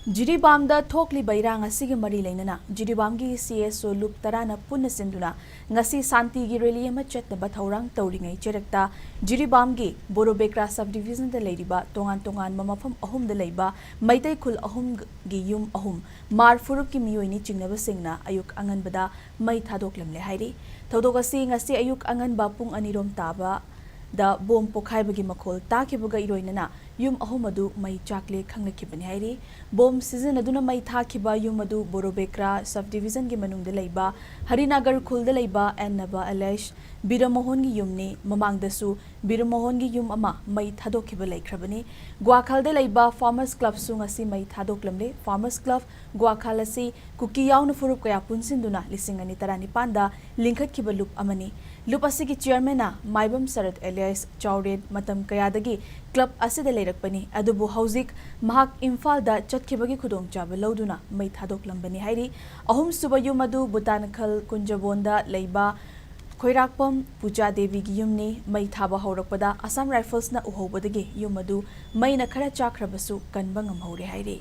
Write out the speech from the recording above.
Jiribam da thokli bairang asigi mari lainana Jiribam gi CSO loop tarana punna sinduna ngasi santi gi rally ama chetna bathaurang tauringai cherekta Jiribam gi Borobekra Sub Division da leiriba tongan mamafam ahum da leiba maitai Khul Ahumgi yum ahum mar furup ki miyoini Chingnaba Shingna ayuk anganbada mai thadoklamle hairi thodogasi ngasi ayuk anganba pung anirom taba da bom pokhaiba makhol takibuga iroinana yum ahum adu mai chakle khanglakibani hairi bom season aduna mai thakiba yum adu Borobekra Sub Division gi manung da leiba Harinagar Khul da leiba Ennaba Alesh Biramohon gi yumni mamangdasu Biramohon gi yum ama mai thadokiba laikhrabani Gwakhal da leiba Farmers Club su ngasi mai thadoklamle Farmers Club Gwakhal asi kuki yauna furup kaya punsinduna lisingani tarani panda linkhatkiba loop amani loop asigi chairman na Maibam Sarat Elias Chowred matam kayadagi club asida leirakpani adubu hauzik mahak Imphal da chatkibagi khudong chaba lauduna mai thadoklamani hairi ahum suba yum adu Butanakhal Kunjabonda leiba Khoirakpam Puja Devi gi yumni mai thaba haurakpada Assam Rifles na uhobadagi yum adu mai na khara chakhrabasu kanba ngamhore hairi